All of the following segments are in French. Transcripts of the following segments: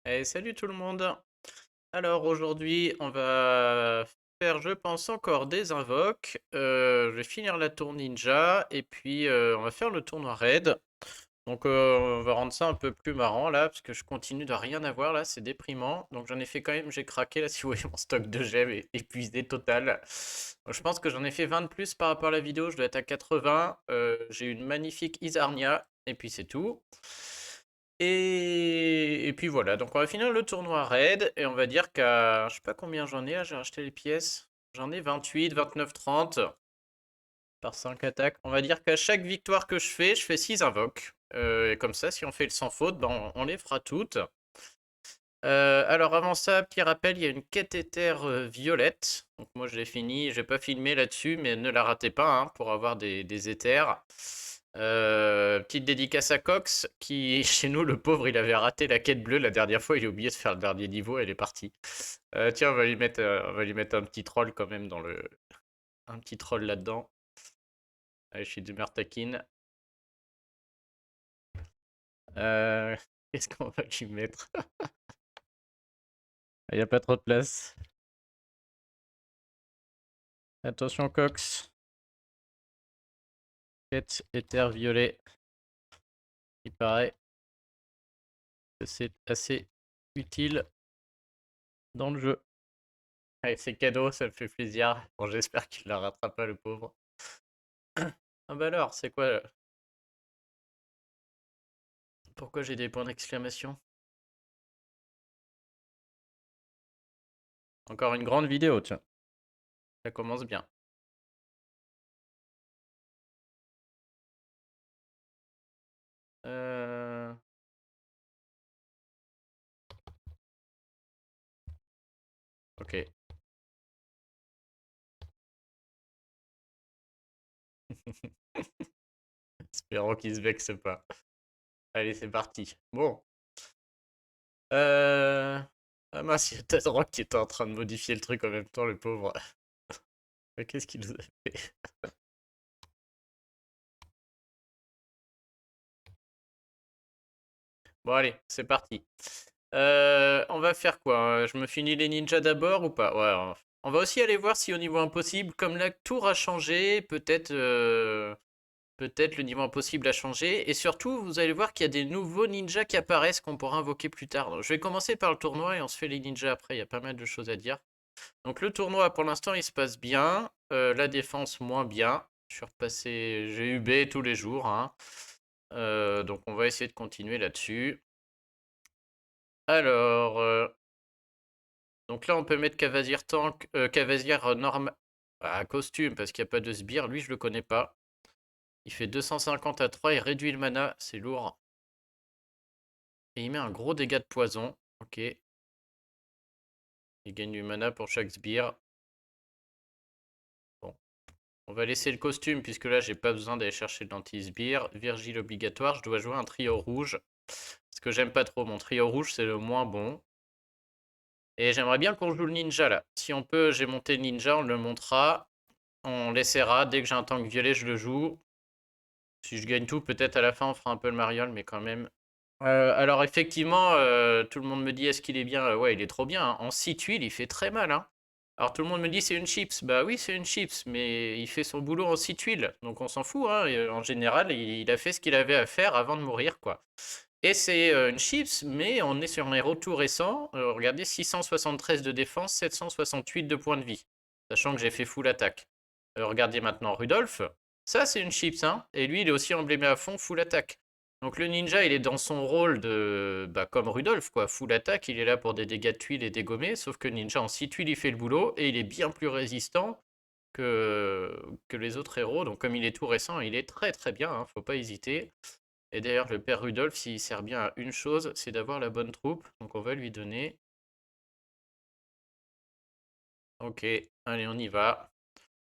Et salut tout le monde. Alors aujourd'hui, on va faire, je pense, encore des invoques. Je vais finir la tour ninja et puis on va faire le tournoi raid. Donc on va rendre ça un peu plus marrant là, parce que je continue de rien avoir là, c'est déprimant. Donc j'en ai fait quand même, j'ai craqué là, si vous voyez mon stock de gemmes est épuisé total. Donc, je pense que j'en ai fait 20 de plus par rapport à la vidéo, je dois être à 80. J'ai une magnifique Isarnia, et puis c'est tout. Et puis voilà, donc on va finir le tournoi raid et on va dire qu'à, je sais pas combien j'en ai là, j'ai racheté les pièces. J'en ai 28, 29, 30 par 5 attaques. On va dire qu'à chaque victoire que je fais 6 invoques. Et comme ça, si on fait le sans faute, ben on les fera toutes. Alors avant ça, petit rappel, il y a une quête éther violette. Donc moi je l'ai fini, j'ai pas filmé là-dessus, mais ne la ratez pas hein, pour avoir des éthers. Petite dédicace à Cox, qui chez nous, le pauvre, il avait raté la quête bleue la dernière fois, il a oublié de faire le dernier niveau, elle est partie. Tiens, on va lui mettre un petit troll quand même dans le... Un petit troll là-dedans. Allez, je suis d'humeur taquine. Euh, Qu'est-ce qu'on va lui mettre? Il n'y a pas trop de place. Attention Cox. Quête éther violet. Il paraît que c'est assez utile dans le jeu. Allez, c'est cadeau, ça me fait plaisir. Bon, j'espère qu'il la rattrape pas, le pauvre. Ah bah alors, c'est quoi? Pourquoi j'ai des points d'exclamation? Encore une grande vidéo, tiens. Ça commence bien. Euh... Ok. Espérons qu'il se vexe pas. Allez, c'est parti. Bon. Ah mince, il y a Tazrock qui était en train de modifier le truc en même temps, le pauvre. Mais qu'est-ce qu'il nous a fait? Bon, allez, c'est parti. On va faire quoi? Je me finis les ninjas d'abord ou pas? Ouais, on va aussi aller voir si au niveau impossible, comme la tour a changé, peut-être le niveau impossible a changé. Et surtout, vous allez voir qu'il y a des nouveaux ninjas qui apparaissent qu'on pourra invoquer plus tard. Donc, je vais commencer par le tournoi et on se fait les ninjas après. Il y a pas mal de choses à dire. Donc le tournoi, pour l'instant, il se passe bien. La défense, moins bien. Je suis repassé, j'ai eu B tous les jours, hein. Donc on va essayer de continuer là-dessus. Alors, donc là, on peut mettre Cavazir tank, Cavazir normal, costume, parce qu'il n'y a pas de sbire. Lui, je le connais pas. Il fait 250 à 3, il réduit le mana, c'est lourd. Et il met un gros dégât de poison. Ok. Il gagne du mana pour chaque sbire. Bon. On va laisser le costume, puisque là, j'ai pas besoin d'aller chercher de l'anti-sbire. Virgile obligatoire, je dois jouer un trio rouge. Parce que j'aime pas trop. Mon trio rouge, c'est le moins bon. Et j'aimerais bien qu'on joue le ninja, là. Si on peut, j'ai monté le ninja, on le montera. On l'essaiera. Dès que j'ai un tank violet, je le joue. Si je gagne tout, peut-être à la fin, on fera un peu le mariole, mais quand même. Alors effectivement, tout le monde me dit est-ce qu'il est bien? Ouais, il est trop bien, hein. En 6 tuiles, il fait très mal, hein. Alors tout le monde me dit c'est une chips. Bah oui, c'est une chips, mais il fait son boulot en 6 tuiles. Donc on s'en fout, hein. Et, en général, il a fait ce qu'il avait à faire avant de mourir, quoi. Et c'est une chips, mais on est sur un héros tout récent. Regardez, 673 de défense, 768 de points de vie. Sachant que j'ai fait full attaque. Regardez maintenant Rudolph. Ça, c'est une chips, hein. Et lui, il est aussi emblémé à fond, full attaque. Donc le ninja, il est dans son rôle de... Bah, comme Rudolph, quoi. Full attaque, il est là pour des dégâts de tuiles et dégommer. Sauf que ninja, en 6 tuiles, il fait le boulot. Et il est bien plus résistant que les autres héros. Donc comme il est tout récent, il est très très bien, hein, faut pas hésiter. Et d'ailleurs, le père Rudolph, s'il sert bien à une chose, c'est d'avoir la bonne troupe. Donc on va lui donner. Ok, allez, on y va.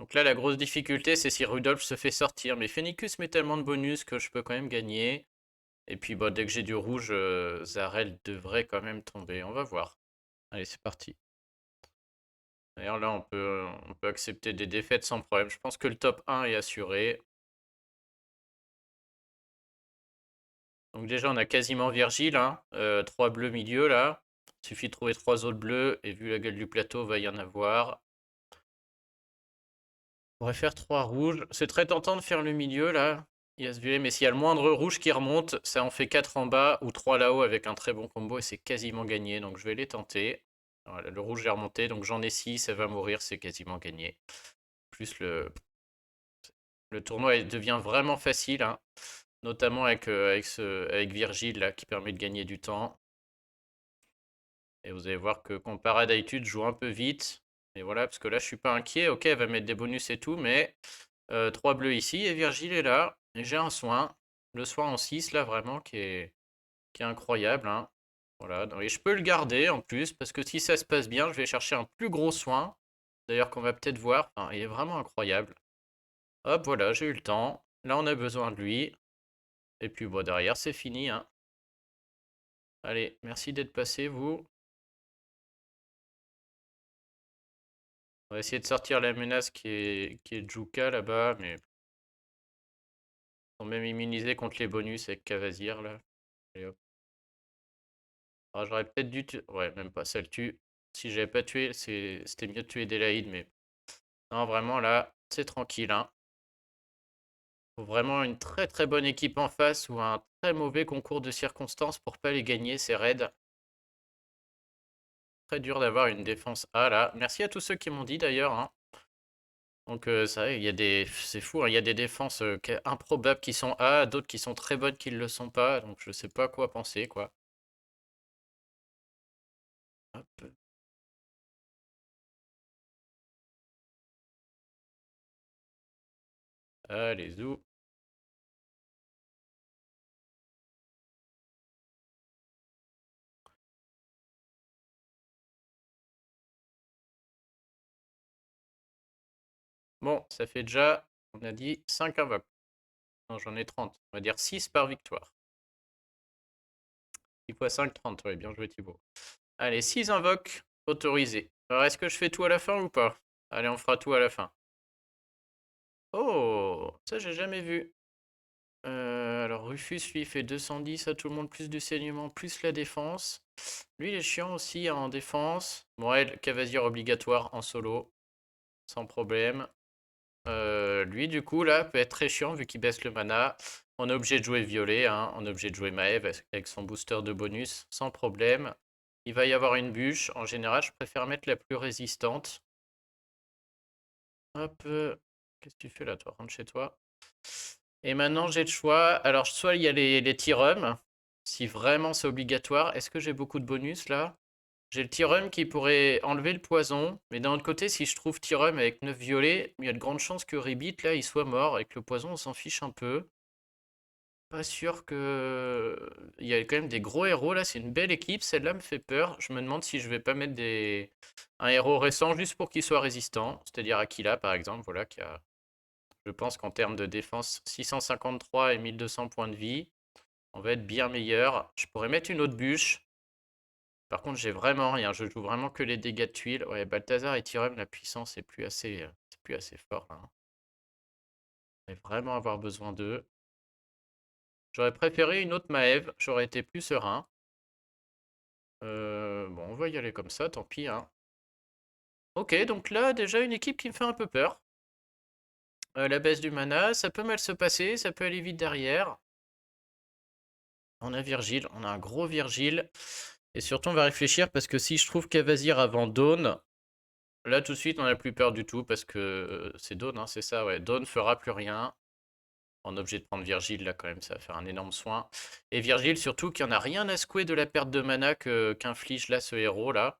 Donc là, la grosse difficulté, c'est si Rudolph se fait sortir. Mais Phénicus met tellement de bonus que je peux quand même gagner. Et puis, bah, dès que j'ai du rouge, Zarel devrait quand même tomber. On va voir. Allez, c'est parti. D'ailleurs, là, on peut accepter des défaites sans problème. Je pense que le top 1 est assuré. Donc déjà, on a quasiment Virgile, hein. 3 bleus milieu, là. Suffit de trouver 3 autres bleus, et vu la gueule du plateau, va y en avoir. On pourrait faire 3 rouges. C'est très tentant de faire le milieu, là. Il va se violer, mais s'il y a le moindre rouge qui remonte, ça en fait 4 en bas, ou 3 là-haut avec un très bon combo, et c'est quasiment gagné. Donc je vais les tenter. Voilà, le rouge est remonté, donc j'en ai 6, ça va mourir, c'est quasiment gagné. Plus le tournoi devient vraiment facile, hein. Notamment avec Virgile, là, qui permet de gagner du temps. Et vous allez voir que comparé à d'habitude, je joue un peu vite. Et voilà, parce que là, je suis pas inquiet. Ok, elle va mettre des bonus et tout, mais 3 bleus ici, et Virgile est là. Et j'ai un soin. Le soin en 6, là, vraiment, qui est incroyable, hein. Voilà, et je peux le garder en plus, parce que si ça se passe bien, je vais chercher un plus gros soin. D'ailleurs, qu'on va peut-être voir. Enfin, il est vraiment incroyable. Hop, voilà, j'ai eu le temps. Là, on a besoin de lui. Et puis, bon, derrière, c'est fini, hein. Allez, merci d'être passé, vous. On va essayer de sortir la menace qui est Juka là-bas, mais ils sont même immunisés contre les bonus avec Cavazir là. Allez, hop. Alors j'aurais peut-être dû tuer. Ouais, même pas, ça le tue. Si j'avais pas tué, c'était mieux de tuer Delaïde, mais. Non, vraiment là, c'est tranquille, hein. Faut vraiment une très très bonne équipe en face ou un très mauvais concours de circonstances pour pas les gagner, ces raids. Très dur d'avoir une défense A là. Merci à tous ceux qui m'ont dit d'ailleurs, hein. Donc ça, il y a c'est fou, hein, il y a des défenses improbables qui sont A, d'autres qui sont très bonnes qui ne le sont pas. Donc je sais pas quoi penser, quoi. Hop. Allez, zou. Bon, ça fait déjà, on a dit 5 invoques. Non, j'en ai 30. On va dire 6 par victoire. 6 fois 5, 30. Ouais, bien joué Thibaut. Allez, 6 invoques autorisés. Alors, est-ce que je fais tout à la fin ou pas? Allez, on fera tout à la fin. Oh, ça j'ai jamais vu. Alors Rufus, lui, il fait 210 à tout le monde, plus du saignement, plus la défense. Lui, il est chiant aussi en défense. Bon, elle, Cavasier obligatoire en solo, sans problème. Lui, du coup, là, peut être très chiant vu qu'il baisse le mana. On est obligé de jouer violet, hein. On est obligé de jouer Maëv avec son booster de bonus, sans problème. Il va y avoir une bûche. En général, je préfère mettre la plus résistante. Hop. Qu'est-ce que tu fais là, toi? Rentre chez toi. Et maintenant, j'ai le choix. Alors, soit il y a les tirums, si vraiment c'est obligatoire. Est-ce que j'ai beaucoup de bonus là? J'ai le Tyrum qui pourrait enlever le poison, mais d'un autre côté, si je trouve Tyrum avec 9 violets, il y a de grandes chances que Ribbit, là, il soit mort, et que le poison, on s'en fiche un peu. Pas sûr que. Il y a quand même des gros héros, là, c'est une belle équipe, celle-là me fait peur. Je me demande si je vais pas mettre un héros récent juste pour qu'il soit résistant, c'est-à-dire Aquila, par exemple, voilà, qui a, je pense qu'en termes de défense, 653 et 1200 points de vie, on va être bien meilleur. Je pourrais mettre une autre bûche. Par contre, j'ai vraiment rien. Je joue vraiment que les dégâts de tuiles. Ouais, Balthazar et Tyrum, la puissance c'est plus assez fort, là, hein. Je vais vraiment avoir besoin d'eux. J'aurais préféré une autre Maëv. J'aurais été plus serein. Bon, on va y aller comme ça, tant pis, hein. Ok, donc là, déjà une équipe qui me fait un peu peur. La baisse du mana, ça peut mal se passer, ça peut aller vite derrière. On a Virgile, on a un gros Virgile. Et surtout, on va réfléchir parce que si je trouve Cavazir avant Dawn, là tout de suite, on n'a plus peur du tout parce que c'est Dawn, hein, c'est ça, ouais. Dawn fera plus rien. On est obligé de prendre Virgile là quand même, ça va faire un énorme soin. Et Virgile surtout qui en a rien à secouer de la perte de mana qu'inflige là ce héros là.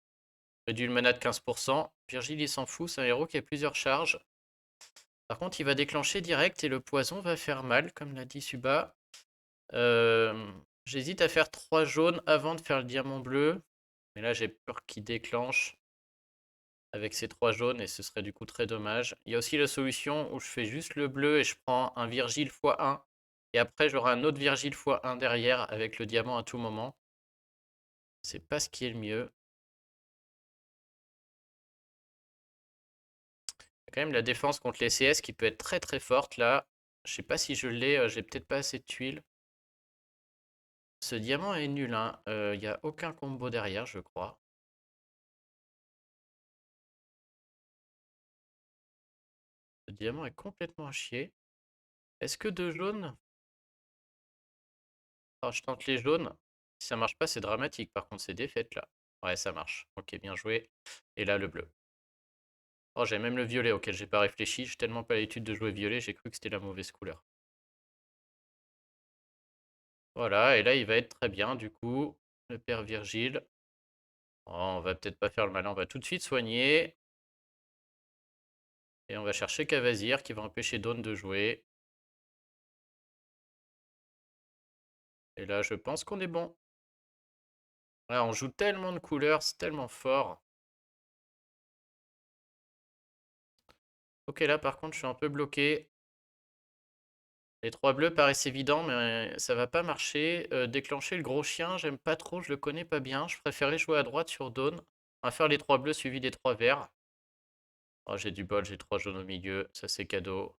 Réduit le mana de 15%. Virgile il s'en fout, c'est un héros qui a plusieurs charges. Par contre il va déclencher direct et le poison va faire mal comme l'a dit Suba. J'hésite à faire 3 jaunes avant de faire le diamant bleu. Mais là j'ai peur qu'il déclenche avec ces 3 jaunes et ce serait du coup très dommage. Il y a aussi la solution où je fais juste le bleu et je prends un Virgile x1 et après j'aurai un autre Virgile x1 derrière avec le diamant à tout moment. C'est pas ce qui est le mieux. Il y a quand même la défense contre les CS qui peut être très très forte là. Je sais pas si je l'ai, j'ai peut-être pas assez de tuiles. Ce diamant est nul, hein. Y a aucun combo derrière, je crois. Ce diamant est complètement à chier. Est-ce que deux jaunes? Alors, je tente les jaunes. Si ça marche pas, c'est dramatique. Par contre, c'est défaite là. Ouais, ça marche. Ok, bien joué. Et là, le bleu. Oh, j'ai même le violet auquel j'ai pas réfléchi. J'ai tellement pas l'habitude de jouer violet, j'ai cru que c'était la mauvaise couleur. Voilà, et là, il va être très bien, du coup. Le père Virgile. Oh, on va peut-être pas faire le malin, on va tout de suite soigner. Et on va chercher Cavazir qui va empêcher Dawn de jouer. Et là, je pense qu'on est bon. Ouais, on joue tellement de couleurs, c'est tellement fort. Ok, là, par contre, je suis un peu bloqué. Les trois bleus paraissent évidents, mais ça va pas marcher. Déclencher le gros chien, j'aime pas trop, je le connais pas bien. Je préférais jouer à droite sur Dawn. On va faire les trois bleus suivis des trois verts. Oh, j'ai du bol, j'ai trois jaunes au milieu, ça c'est cadeau.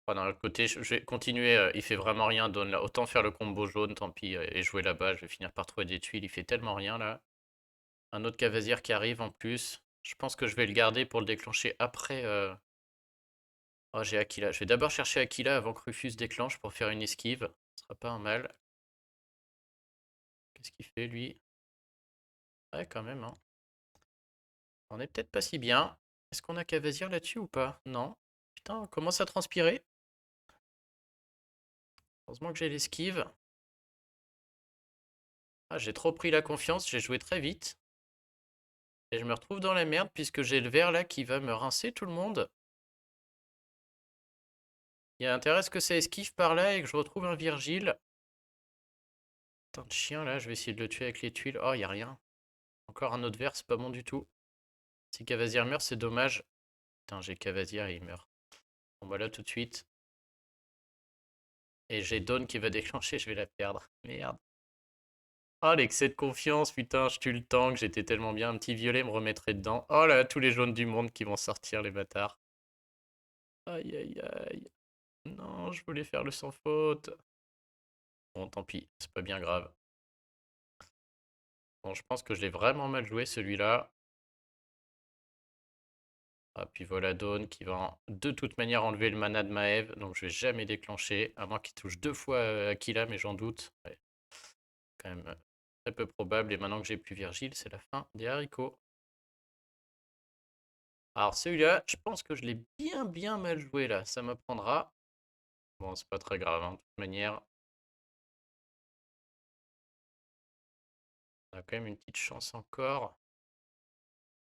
Oh, d'un autre côté, je vais continuer, il fait vraiment rien Dawn là. Autant faire le combo jaune, tant pis, et jouer là-bas. Je vais finir par trouver des tuiles, il fait tellement rien là. Un autre Cavazir qui arrive en plus. Je pense que je vais le garder pour le déclencher après. Oh, j'ai Aquila. Je vais d'abord chercher Aquila avant que Rufus déclenche pour faire une esquive. Ce sera pas un mal. Qu'est-ce qu'il fait lui? Ouais, quand même, hein. On est peut-être pas si bien. Est-ce qu'on a Cavazir là-dessus ou pas? Non. Putain, on commence à transpirer. Heureusement que j'ai l'esquive. Ah, j'ai trop pris la confiance, j'ai joué très vite. Et je me retrouve dans la merde puisque j'ai le vert là qui va me rincer tout le monde. Il y a intérêt à ce que ça esquive par là et que je retrouve un Virgile. Putain de chien là, je vais essayer de le tuer avec les tuiles. Oh, il y a rien. Encore un autre vert, c'est pas bon du tout. Si Cavazir meurt, c'est dommage. Putain, j'ai Cavazir et il meurt. Bon bah là tout de suite. Et j'ai Dawn qui va déclencher, je vais la perdre. Merde. Oh l'excès de confiance, putain, je tue le tank, j'étais tellement bien. Un petit violet me remettrait dedans. Oh là, tous les jaunes du monde qui vont sortir, les bâtards. Aïe aïe aïe. Non, je voulais faire le sans faute. Bon, tant pis, c'est pas bien grave. Bon, je pense que je l'ai vraiment mal joué celui-là. Ah, puis voilà Dawn qui va de toute manière enlever le mana de Maëv, donc je vais jamais déclencher, à moins qu'il touche deux fois Aquila, mais j'en doute. Ouais, quand même très peu probable, et maintenant que j'ai plus Virgile, c'est la fin des haricots. Alors celui-là, je pense que je l'ai bien mal joué là, ça m'apprendra. Bon, c'est pas très grave, hein. De toute manière, on a quand même une petite chance encore.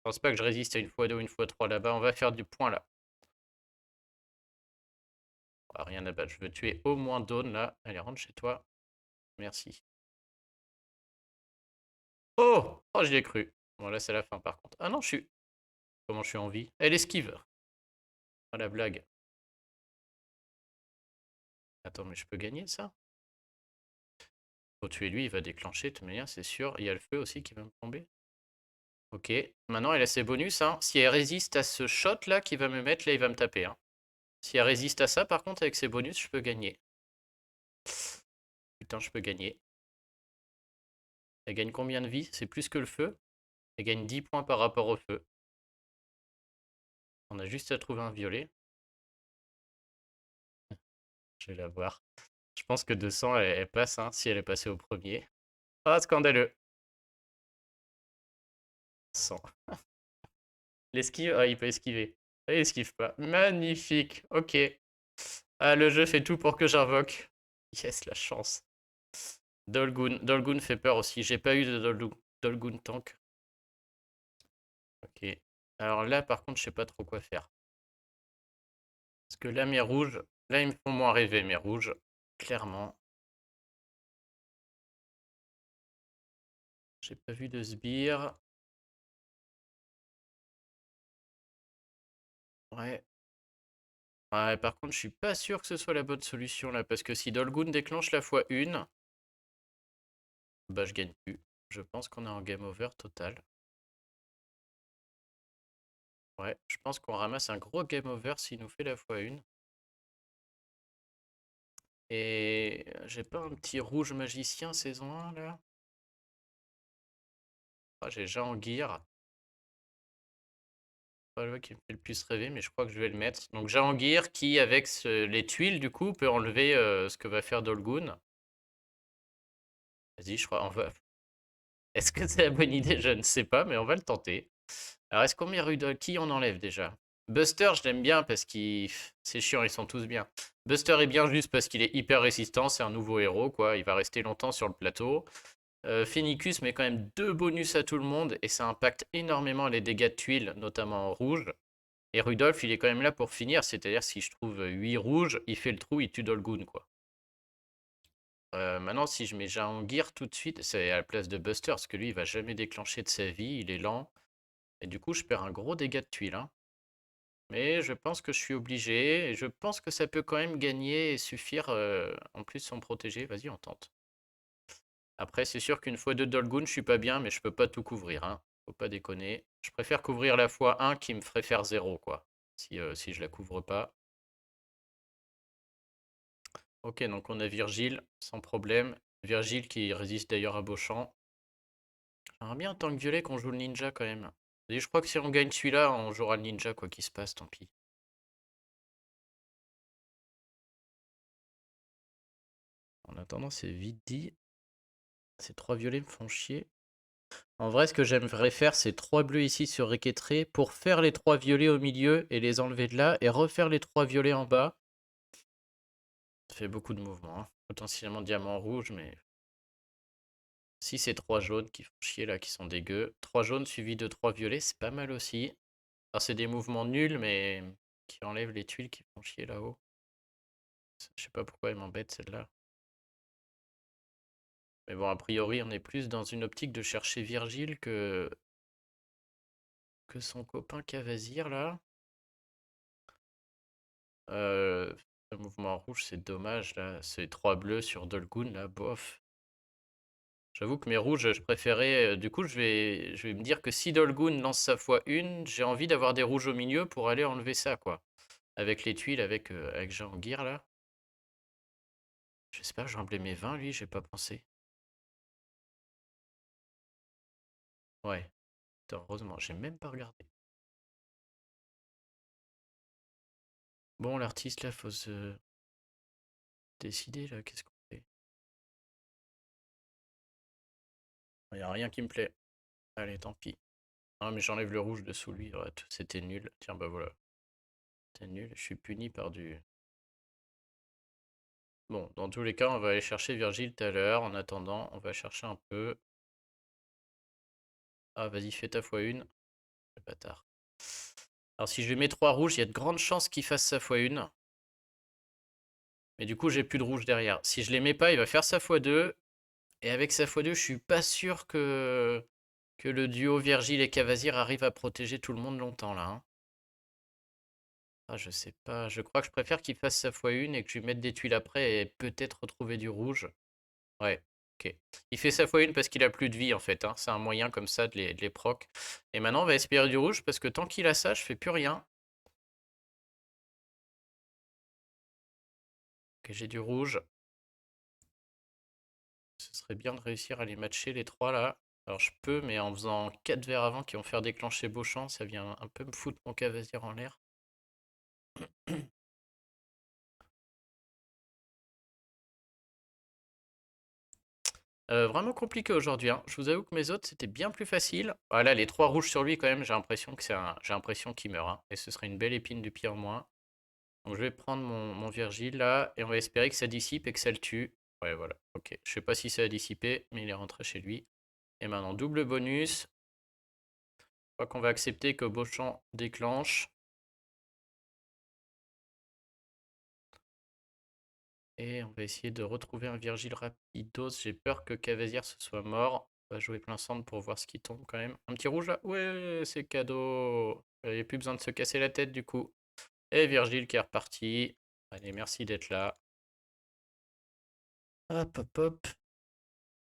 Je pense pas que je résiste à une fois deux ou une fois trois là-bas, on va faire du point là. Ah, rien à battre, je veux tuer au moins Dawn là. Allez, rentre chez toi. Merci. Oh! Oh, j'y ai cru. Bon, là, c'est la fin par contre. Ah non, je suis. Comment je suis en vie? Elle esquive. Oh, la blague. Attends, mais je peux gagner ça? Faut tuer lui, il va déclencher de toute manière, c'est sûr. Il y a le feu aussi qui va me tomber. Ok. Maintenant, elle a ses bonus, hein. Si elle résiste à ce shot là qui va me mettre, là, il va me taper, hein. Si elle résiste à ça, par contre, avec ses bonus, je peux gagner. Putain, je peux gagner. Elle gagne combien de vie? C'est plus que le feu. Elle gagne 10 points par rapport au feu. On a juste à trouver un violet. Je vais la voir. Je pense que 200, elle passe, hein, si elle est passée au premier. Ah, scandaleux. 100. L'esquive, ah, il peut esquiver. Ah, il esquive pas. Magnifique. Ok. Ah, le jeu fait tout pour que j'invoque. Yes, la chance. Dolgun. Dolgun fait peur aussi. J'ai pas eu de Dolgun tank. Ok. Alors là, par contre, je sais pas trop quoi faire. Parce que là, mes rouges, là, ils me font moins rêver, mes rouges. Clairement. J'ai pas vu de sbire. Ouais. Ouais, par contre, je suis pas sûr que ce soit la bonne solution là. Parce que si Dolgun déclenche la fois une, bah je gagne plus. Je pense qu'on est en game over total. Ouais, je pense qu'on ramasse un gros game over s'il nous fait la fois une. Et j'ai pas un petit rouge magicien saison 1 là? Ah, j'ai Jahangir. Pas le qui me fait le plus rêver, mais je crois que je vais le mettre. Donc Jahangir qui, avec les tuiles, du coup, peut enlever ce que va faire Dolgun. Vas-y, je crois. Est-ce que c'est la bonne idée? Je ne sais pas, mais on va le tenter. Alors, est-ce qu'on met Rudolph? Qui on enlève déjà? Buster, je l'aime bien parce qu'il. C'est chiant, ils sont tous bien. Buster est bien juste parce qu'il est hyper résistant, c'est un nouveau héros, quoi. Il va rester longtemps sur le plateau. Phénicus met quand même 2 bonus à tout le monde et ça impacte énormément les dégâts de tuiles, notamment en rouge. Et Rudolph, il est quand même là pour finir, c'est-à-dire si je trouve 8 rouges, il fait le trou, il tue Dolgun, quoi. Maintenant, si je mets Jahangir tout de suite, c'est à la place de Buster, parce que lui, il va jamais déclencher de sa vie, il est lent. Et du coup, je perds un gros dégât de tuiles, hein. Mais je pense que je suis obligé, et je pense que ça peut quand même gagner et suffire, en plus sans protéger. Vas-y, on tente. Après, c'est sûr qu'une fois 2 Dolgun, je suis pas bien, mais je peux pas tout couvrir, hein. Faut pas déconner. Je préfère couvrir la fois 1 qui me ferait faire 0, quoi. Si je la couvre pas. Ok, donc on a Virgile, sans problème. Virgile qui résiste d'ailleurs à Beauchamp. J'aimerais bien en tant que violet qu'on joue le ninja quand même. Et je crois que si on gagne celui-là, on jouera le ninja quoi qu'il se passe, tant pis. En attendant, c'est vite dit. Ces 3 violets me font chier. En vrai, ce que j'aimerais faire, c'est 3 bleus ici sur Requetré pour faire les 3 violets au milieu et les enlever de là et refaire les 3 violets en bas. Ça fait beaucoup de mouvements, hein. Potentiellement diamant rouge, mais si c'est 3 jaunes qui font chier là, qui sont dégueux. 3 jaunes suivis de 3 violets, c'est pas mal aussi. Alors c'est des mouvements nuls, mais qui enlèvent les tuiles qui font chier là-haut. Je sais pas pourquoi elle m'embête celle-là. Mais bon, a priori, on est plus dans une optique de chercher Virgile que son copain Cavazir là. Le mouvement rouge, c'est dommage là. C'est 3 bleus sur Dolgun là, bof. J'avoue que mes rouges, je préférais. Du coup, je vais me dire que si Dolgun lance sa fois une, j'ai envie d'avoir des rouges au milieu pour aller enlever ça, quoi. Avec les tuiles, avec Jahangir là. J'espère que je remplais mes 20, lui, j'ai pas pensé. Ouais, attends, heureusement, j'ai même pas regardé. Bon, l'artiste là, faut se décider là, qu'est-ce qu'on fait? Il y a rien qui me plaît. Allez, tant pis. Ah, mais j'enlève le rouge dessous lui, ouais, c'était nul. Tiens, bah voilà. C'était nul, je suis puni par du. Bon, dans tous les cas, on va aller chercher Virgile tout à l'heure. En attendant, on va chercher un peu. Ah, vas-y, fais ta fois une. Le bâtard. Alors, si je lui mets 3 rouges, il y a de grandes chances qu'il fasse sa fois une. Mais du coup, j'ai plus de rouge derrière. Si je les mets pas, il va faire sa fois 2. Et avec sa fois 2, je suis pas sûr que le duo Virgile et Cavazir arrive à protéger tout le monde longtemps là, hein. Ah, je sais pas. Je crois que je préfère qu'il fasse sa fois une et que je lui mette des tuiles après et peut-être retrouver du rouge. Ouais, ok. Il fait sa fois une parce qu'il a plus de vie en fait, hein. C'est un moyen comme ça de les proc. Et maintenant, on va espérer du rouge parce que tant qu'il a ça, je fais plus rien. Ok, j'ai du rouge. Ce serait bien de réussir à les matcher les trois là. Alors je peux, mais en faisant 4 verres avant qui vont faire déclencher Beauchamp, ça vient un peu me foutre mon cavasier en l'air. Vraiment compliqué aujourd'hui, hein. Je vous avoue que mes autres, c'était bien plus facile. Voilà, les 3 rouges sur lui, quand même, j'ai l'impression que j'ai l'impression qu'il meurt, hein. Et ce serait une belle épine du pied en moins. Donc je vais prendre mon Virgile là, et on va espérer que ça dissipe et que ça le tue. Ouais, voilà, ok. Je sais pas si ça a dissipé, mais il est rentré chez lui. Et maintenant, double bonus. Je crois qu'on va accepter que Beauchamp déclenche. Et on va essayer de retrouver un Virgile rapidos. J'ai peur que Cavasier se soit mort. On va jouer plein centre pour voir ce qui tombe quand même. Un petit rouge là. Ouais, c'est cadeau. Il n'y a plus besoin de se casser la tête du coup. Et Virgile qui est reparti. Allez, merci d'être là. Hop, hop, hop.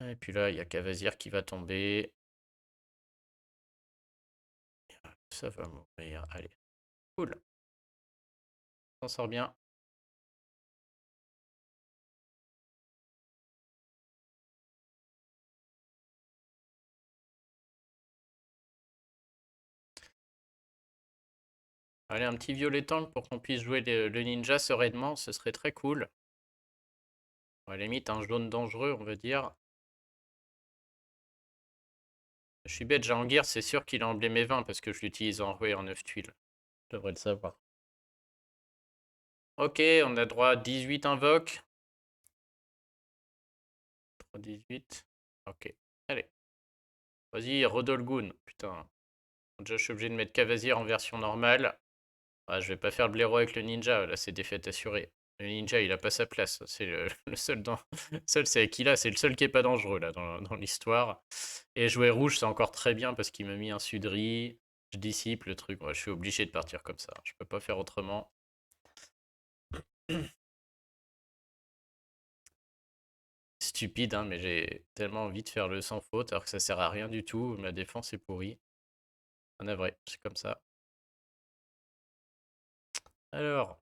Et puis là, il y a Cavasier qui va tomber. Ça va mourir. Allez, cool. On s'en sort bien. Allez, un petit violet tank pour qu'on puisse jouer le ninja sereinement, ce serait très cool. À la limite, un jaune dangereux, on va dire. Je suis bête, Jahangir, c'est sûr qu'il a emblémé 20 parce que je l'utilise en roué en 9 tuiles. Je devrais le savoir. Ok, on a droit à 18 invoques. 18. Ok, allez. Vas-y, Rodolgoon. Putain. Déjà, je suis obligé de mettre Cavazir en version normale. Ah, je vais pas faire le blaireau avec le ninja, là, c'est défaite assurée. Le ninja, il a pas sa place. C'est le seul dans. Seul, c'est Aquila, c'est le seul qui est pas dangereux, là, dans l'histoire. Et jouer rouge, c'est encore très bien parce qu'il m'a mis un Sudri. Je dissipe le truc. Ouais, je suis obligé de partir comme ça. Je peux pas faire autrement. Stupide, hein, mais j'ai tellement envie de faire le sans faute alors que ça sert à rien du tout. Ma défense est pourrie. En vrai, c'est comme ça. Alors,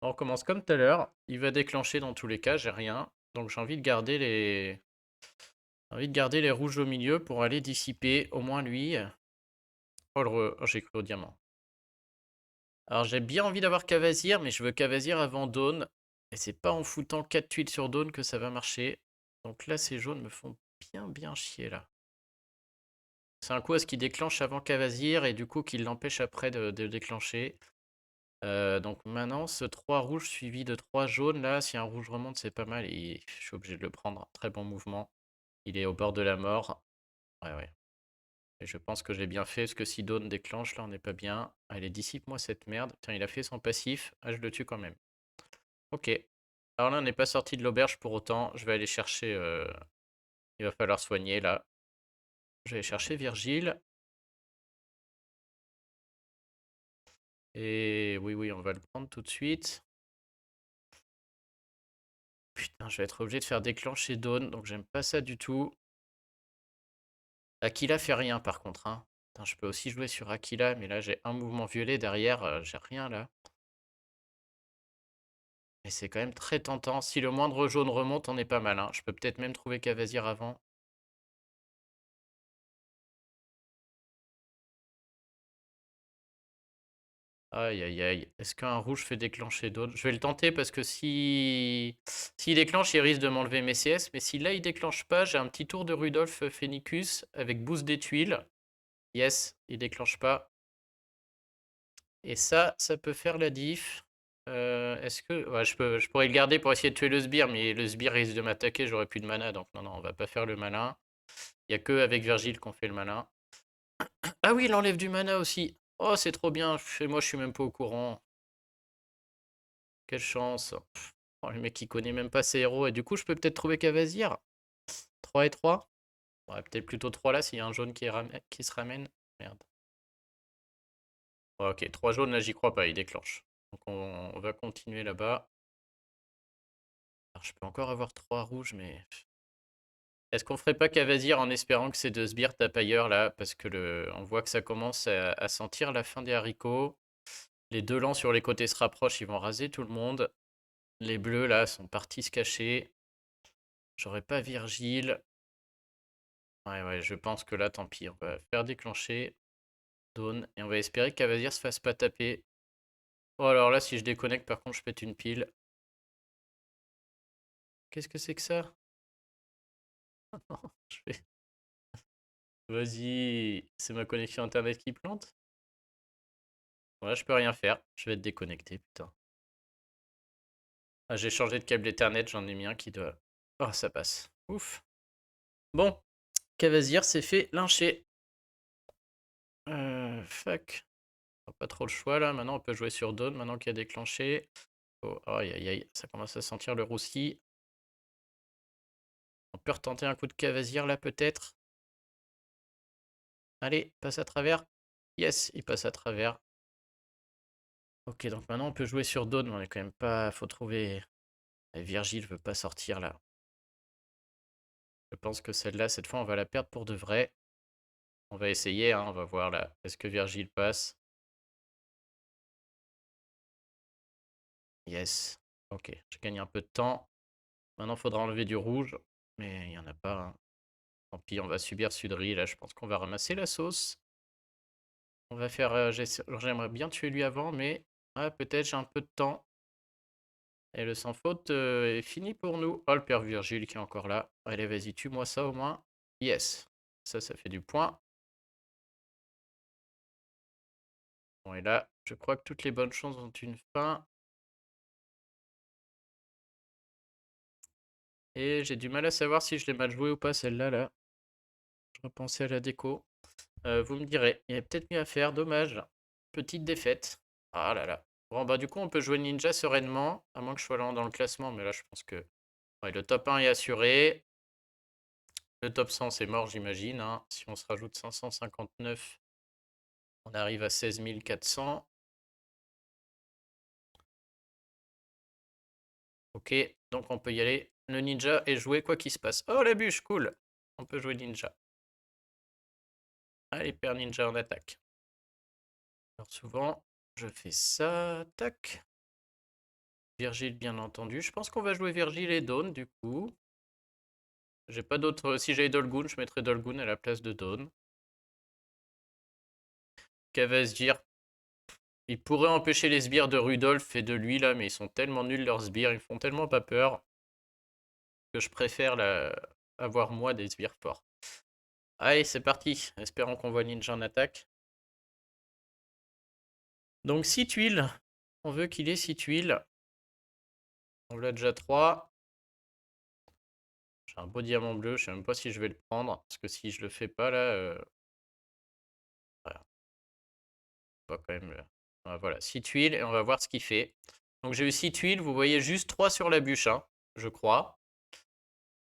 on recommence comme tout à l'heure. Il va déclencher dans tous les cas, j'ai rien. Donc j'ai envie de garder les. J'ai envie de garder les rouges au milieu pour aller dissiper au moins lui. Oh, oh, j'ai cru au diamant. Alors j'ai bien envie d'avoir Cavazir, mais je veux Cavazir avant Dawn. Et c'est pas en foutant 4 tuiles sur Dawn que ça va marcher. Donc là, ces jaunes me font bien chier là. C'est un coup à ce qu'il déclenche avant Cavazir et du coup qu'il l'empêche après de déclencher. Donc maintenant, ce 3 rouges suivi de 3 jaunes, là, si un rouge remonte, c'est pas mal. Et je suis obligé de le prendre. Très bon mouvement. Il est au bord de la mort. Ouais. Et je pense que j'ai bien fait, parce que si Dawn déclenche, là, on n'est pas bien. Allez, dissipe-moi cette merde. Tiens, il a fait son passif. Ah, je le tue quand même. Ok. Alors là, on n'est pas sorti de l'auberge pour autant. Je vais aller chercher... Il va falloir soigner, là. Je vais aller chercher Virgile. Et oui, on va le prendre tout de suite. Putain, je vais être obligé de faire déclencher Dawn, donc j'aime pas ça du tout. Aquila fait rien par contre, hein. Putain, je peux aussi jouer sur Aquila, mais là j'ai un mouvement violet derrière, j'ai rien là. Et c'est quand même très tentant. Si le moindre jaune remonte, on est pas mal, hein. Je peux peut-être même trouver Cavazir avant. Aïe. Est-ce qu'un rouge fait déclencher Dawn? Je vais le tenter parce que si... S'il déclenche, il risque de m'enlever mes CS. Mais si là il déclenche pas, j'ai un petit tour de Rudolf Phoenicus avec boost des tuiles. Yes, il déclenche pas. Et ça peut faire la diff. Est-ce que... Ouais, je pourrais le garder pour essayer de tuer le sbire, mais le sbire risque de m'attaquer, j'aurai plus de mana, donc non, on va pas faire le malin. Il n'y a que avec Virgile qu'on fait le malin. Ah oui, il enlève du mana aussi. Oh, c'est trop bien. Et moi, je suis même pas au courant. Quelle chance. Oh, le mec, il connaît même pas ses héros. Et du coup, je peux peut-être trouver Cavazir. 3 et 3. Ouais, peut-être plutôt 3 là, s'il y a un jaune qui se ramène. Merde. Ouais, ok, 3 jaunes, là, j'y crois pas, il déclenche. Donc, on va continuer là-bas. Alors, je peux encore avoir 3 rouges, mais... Est-ce qu'on ferait pas Cavazir en espérant que ces deux sbires tapent ailleurs, là? Parce que on voit que ça commence à sentir la fin des haricots. Les deux lents sur les côtés se rapprochent, ils vont raser tout le monde. Les bleus, là, sont partis se cacher. J'aurais pas Virgile. Ouais, je pense que là, tant pis. On va faire déclencher Dawn. Et on va espérer que Cavazir se fasse pas taper. Oh, alors là, si je déconnecte, par contre, je pète une pile. Qu'est-ce que c'est que ça? Non, je vais... Vas-y, c'est ma connexion internet qui plante? Ouais, je peux rien faire. Je vais être déconnecté, putain. Ah, j'ai changé de câble Ethernet, j'en ai mis un qui doit... Oh, ça passe. Ouf. Bon, Cavazir s'est fait lyncher. Fuck. Pas trop le choix là. Maintenant, on peut jouer sur Dawn, maintenant qu'il a déclenché. Oh, aïe. Ça commence à sentir le roussi. On peut retenter un coup de Cavazir là, peut-être. Allez, passe à travers. Yes, il passe à travers. Ok, donc maintenant, on peut jouer sur Dawn, mais on est quand même pas... Faut trouver... Virgile veut pas sortir là. Je pense que celle-là, cette fois, on va la perdre pour de vrai. On va essayer, hein, on va voir là. Est-ce que Virgile passe? Yes. Ok, j'ai gagné un peu de temps. Maintenant, il faudra enlever du rouge. Mais il n'y en a pas, hein. Tant pis, on va subir Sudri. Là, je pense qu'on va ramasser la sauce. On va faire... J'aimerais bien tuer lui avant, mais... Ah, peut-être j'ai un peu de temps. Et le sans faute est fini pour nous. Oh, le père Virgile qui est encore là. Allez, vas-y, tue-moi ça au moins. Yes. Ça fait du point. Bon, et là, je crois que toutes les bonnes choses ont une fin. Et j'ai du mal à savoir si je l'ai mal joué ou pas, celle-là, là. Je repensais à la déco. Vous me direz, il y a peut-être mieux à faire, dommage. Petite défaite. Ah là là. Bon, bah du coup, on peut jouer ninja sereinement, à moins que je sois lent dans le classement, mais là, je pense que ouais, le top 1 est assuré. Le top 100, c'est mort, j'imagine, hein. Si on se rajoute 559, on arrive à 16 400. Ok, donc on peut y aller. Le ninja est joué, quoi qu'il se passe. Oh, la bûche, cool. On peut jouer ninja. Allez, père ninja en attaque. Alors souvent, je fais ça, tac. Virgile, bien entendu. Je pense qu'on va jouer Virgile et Dawn, du coup. J'ai pas d'autre... Si j'avais Dolgun, je mettrais Dolgun à la place de Dawn. Qu'elle va se dire... Ils pourraient empêcher les sbires de Rudolf et de lui, là, mais ils sont tellement nuls, leurs sbires. Ils font tellement pas peur que je préfère avoir, moi, des sbires forts. Allez, c'est parti. Espérons qu'on voit Ninja en attaque. Donc 6 tuiles. On veut qu'il ait 6 tuiles. On l'a déjà 3. J'ai un beau diamant bleu. Je sais même pas si je vais le prendre. Parce que si je le fais pas là... Voilà. On va quand même... Voilà, 6 tuiles et on va voir ce qu'il fait. Donc j'ai eu 6 tuiles. Vous voyez juste 3 sur la bûche, hein, je crois.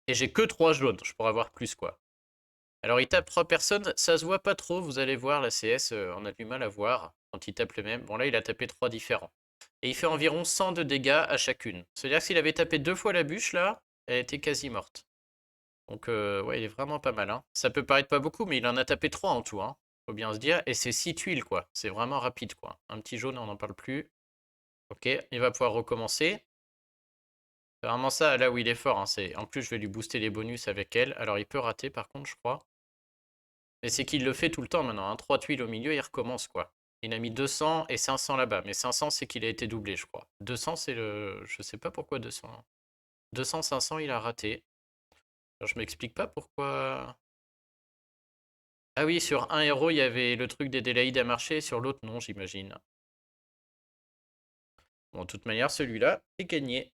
Et j'ai que 3 jaunes. Je pourrais avoir plus, quoi. Alors il tape 3 personnes. Ça se voit pas trop. Vous allez voir, la CS, on a du mal à voir quand il tape le même. Bon là, il a tapé 3 différents. Et il fait environ 100 de dégâts à chacune. C'est-à-dire que s'il avait tapé 2 fois la bûche, là, elle était quasi morte. Donc, ouais, il est vraiment pas mal. Hein. Ça peut paraître pas beaucoup, mais il en a tapé 3 en tout. Hein. Faut bien se dire. Et c'est 6 tuiles, quoi. C'est vraiment rapide, quoi. Un petit jaune, on n'en parle plus. Ok, il va pouvoir recommencer. C'est vraiment ça, là où il est fort. Hein. En plus, je vais lui booster les bonus avec elle. Alors, il peut rater, par contre, je crois. Mais c'est qu'il le fait tout le temps maintenant. Hein. 3 tuiles au milieu, il recommence, quoi. Il a mis 200 et 500 là-bas. Mais 500, c'est qu'il a été doublé, je crois. 200, c'est le... Je sais pas pourquoi 200. 200, 500, il a raté. Alors, je m'explique pas pourquoi... Ah oui, sur un héros, il y avait le truc des délaïdes à marcher, sur l'autre, non, j'imagine. Bon, de toute manière, celui-là est gagné.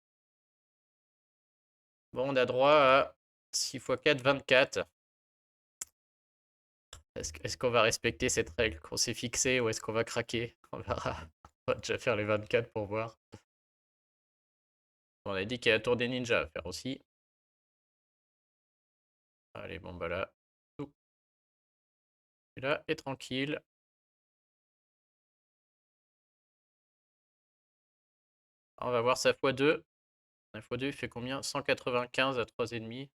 Bon, on a droit à 6 x 4, 24. Est-ce qu'on va respecter cette règle qu'on s'est fixée ou est-ce qu'on va craquer? On verra. On va déjà faire les 24 pour voir. On a dit qu'il y a la tour des ninjas à faire aussi. Allez, bon, bah là, tout. Celui-là est tranquille. On va voir sa x2. La x2, il fait combien? 195 à 3,5.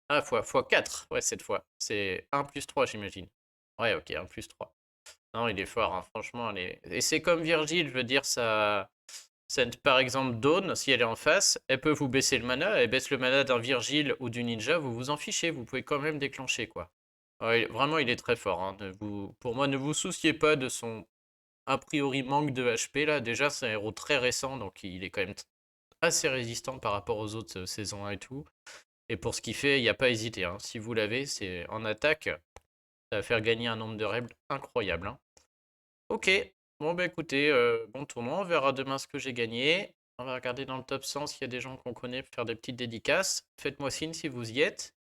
Ah, x4, ouais, cette fois. C'est 1 plus 3, j'imagine. Ouais, ok, 1 plus 3. Non, il est fort, hein, franchement. Et c'est comme Virgile, je veux dire, par exemple, Dawn, si elle est en face, elle peut vous baisser le mana, elle baisse le mana d'un Virgile ou du ninja, vous vous en fichez, vous pouvez quand même déclencher, quoi. Ouais, vraiment, il est très fort. Hein. Pour moi, ne vous souciez pas de son a priori manque de HP, là. Déjà, c'est un héros très récent, donc il est quand même assez résistant par rapport aux autres saisons 1 et tout. Et pour ce qu'il fait, il n'y a pas à hésiter. Hein. Si vous l'avez, c'est en attaque, ça va faire gagner un nombre de règles incroyable. Hein. Ok, bon bah écoutez, bon tournoi, on verra demain ce que j'ai gagné. On va regarder dans le top 100 s'il y a des gens qu'on connaît pour faire des petites dédicaces. Faites-moi signe si vous y êtes.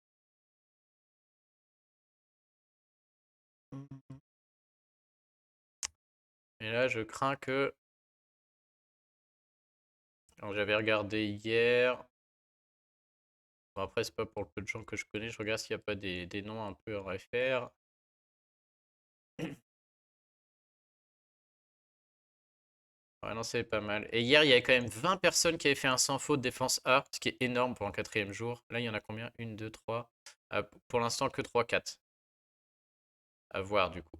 Et là, je crains que... Alors, j'avais regardé hier. Bon, après, c'est pas pour le peu de gens que je connais. Je regarde s'il n'y a pas des noms un peu en réfère. Ouais, non, c'est pas mal. Et hier, il y avait quand même 20 personnes qui avaient fait un sans faute défense A, ce qui est énorme pour un quatrième jour. Là, il y en a combien? 1, 2, 3. Pour l'instant, que 3, 4. À voir, du coup.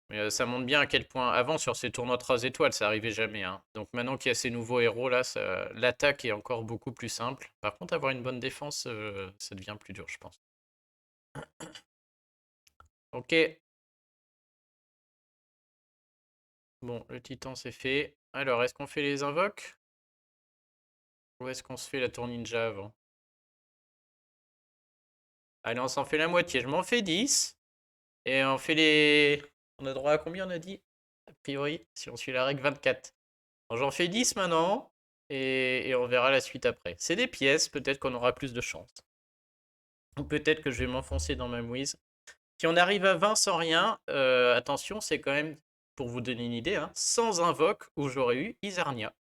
Mais ça montre bien à quel point, avant, sur ces tournois 3 étoiles, ça arrivait jamais. Hein. Donc maintenant qu'il y a ces nouveaux héros, là, l'attaque est encore beaucoup plus simple. Par contre, avoir une bonne défense, ça devient plus dur, je pense. Ok. Bon, le titan c'est fait. Alors, est-ce qu'on fait les invoques? Ou est-ce qu'on se fait la tour ninja avant? Allez, on s'en fait la moitié. Je m'en fais 10. Et on fait les... On a droit à combien on a dit? A priori, si on suit la règle 24. Bon, j'en fais 10 maintenant. Et on verra la suite après. C'est des pièces, peut-être qu'on aura plus de chance. Ou peut-être que je vais m'enfoncer dans ma mouise. Si on arrive à 20 sans rien, attention, c'est quand même, pour vous donner une idée, hein, sans invoque où j'aurais eu Isarnia.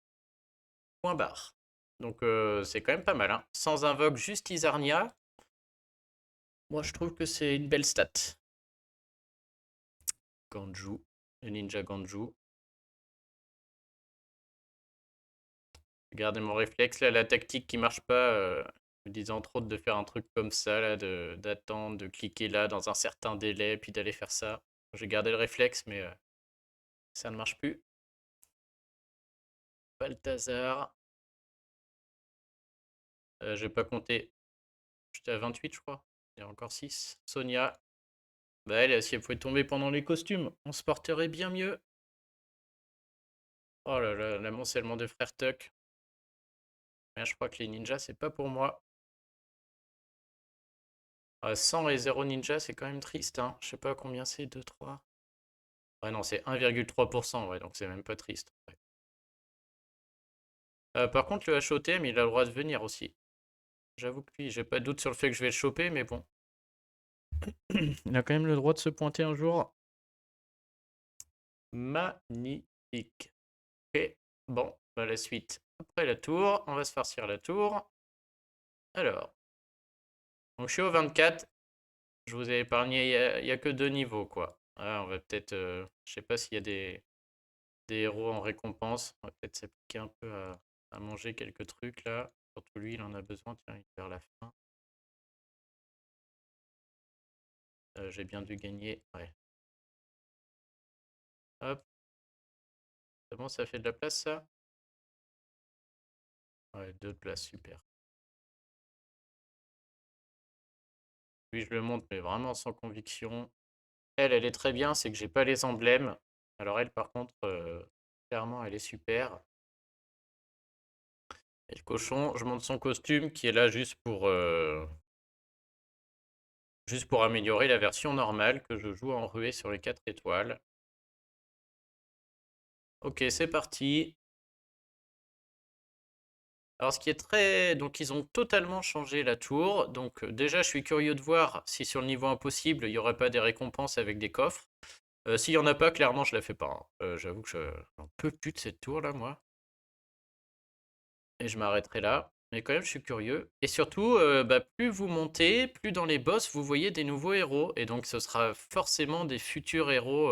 Point barre. Donc c'est quand même pas mal. Hein. Sans invoque, juste Isarnia. Moi, je trouve que c'est une belle stat. Ganju, le ninja Ganju. Regardez mon réflexe, là, la tactique qui marche pas, me disant entre autres de faire un truc comme ça, là, d'attendre, de cliquer là dans un certain délai, puis d'aller faire ça. J'ai gardé le réflexe, mais ça ne marche plus. Balthazar. J'ai pas compté. J'étais à 28, je crois. Il y a encore 6. Sonia. Bah elle, si elle pouvait tomber pendant les costumes, on se porterait bien mieux. Oh là là, l'amoncellement de frères Tuck. Mais je crois que les ninjas, c'est pas pour moi. 100 et 0 ninja, c'est quand même triste, hein. Je sais pas combien c'est, 2, 3. Ouais, non, c'est 1,3%, ouais, donc c'est même pas triste. Ouais. Par contre, le HOTM, il a le droit de venir aussi. J'avoue que lui, j'ai pas de doute sur le fait que je vais le choper, mais bon. Il a quand même le droit de se pointer un jour. Magnifique. Ok, bon, bah la suite. Après la tour, on va se farcir la tour. Alors, donc je suis au 24. Je vous ai épargné, il y a que 2 niveaux, quoi. Ah, on va peut-être, je sais pas s'il y a des héros en récompense. On va peut-être s'appliquer un peu à manger quelques trucs là. Surtout lui, il en a besoin. Tiens, il perd la faim. J'ai bien dû gagner. Ouais. Hop. C'est bon, ça fait de la place ça? Ouais, 2 places, super. Lui, je le montre, mais vraiment sans conviction. Elle est très bien, c'est que j'ai pas les emblèmes. Alors elle, par contre, clairement, elle est super. Et le cochon, je montre son costume qui est là juste pour améliorer la version normale que je joue en ruée sur les 4 étoiles. Ok, c'est parti. Alors ce qui est très... Donc ils ont totalement changé la tour. Donc déjà je suis curieux de voir si sur le niveau impossible il n'y aurait pas des récompenses avec des coffres. S'il n'y en a pas, clairement je la fais pas. Hein. J'avoue que je n'en peux plus de cette tour là moi. Et je m'arrêterai là. Mais quand même je suis curieux. Et surtout, bah, plus vous montez, plus dans les boss vous voyez des nouveaux héros. Et donc ce sera forcément des futurs héros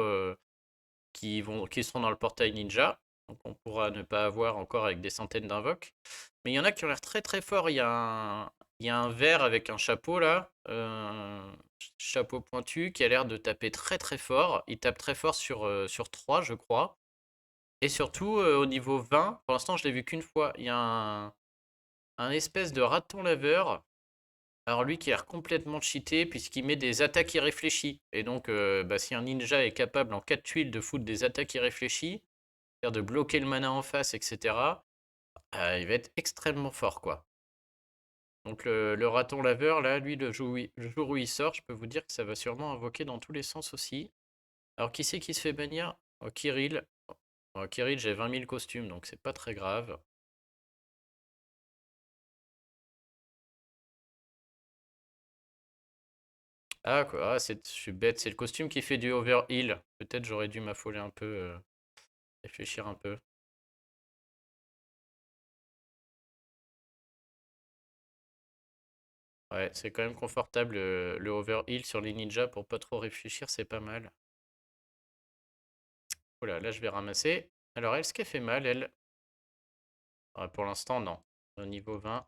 qui seront dans le portail ninja. Donc on pourra ne pas avoir encore avec des centaines d'invoques. Mais il y en a qui ont l'air très très forts. Il y a un vert avec un chapeau là, chapeau pointu, qui a l'air de taper très très fort. Il tape très fort sur 3, je crois. Et surtout, au niveau 20, pour l'instant, je l'ai vu qu'une fois. Il y a un espèce de raton laveur. Alors lui qui a l'air complètement cheaté puisqu'il met des attaques irréfléchies. Et donc, bah, si un ninja est capable en 4 tuiles de foutre des attaques irréfléchies, c'est-à-dire de bloquer le mana en face, etc., il va être extrêmement fort, quoi. Donc le raton laveur, là, lui, le jour où il sort, je peux vous dire que ça va sûrement invoquer dans tous les sens aussi. Alors qui c'est qui se fait bannir? Oh, Kirill. Oh, Kirill, j'ai 20 000 costumes, donc c'est pas très grave. Ah, quoi, ah, je suis bête, c'est le costume qui fait du overheal. Peut-être j'aurais dû m'affoler un peu, réfléchir un peu. Ouais, c'est quand même confortable le overheal sur les ninjas pour pas trop réfléchir, c'est pas mal. Voilà, là je vais ramasser. Alors est-ce qu'elle fait mal, elle? Ouais, pour l'instant, non. Au niveau 20.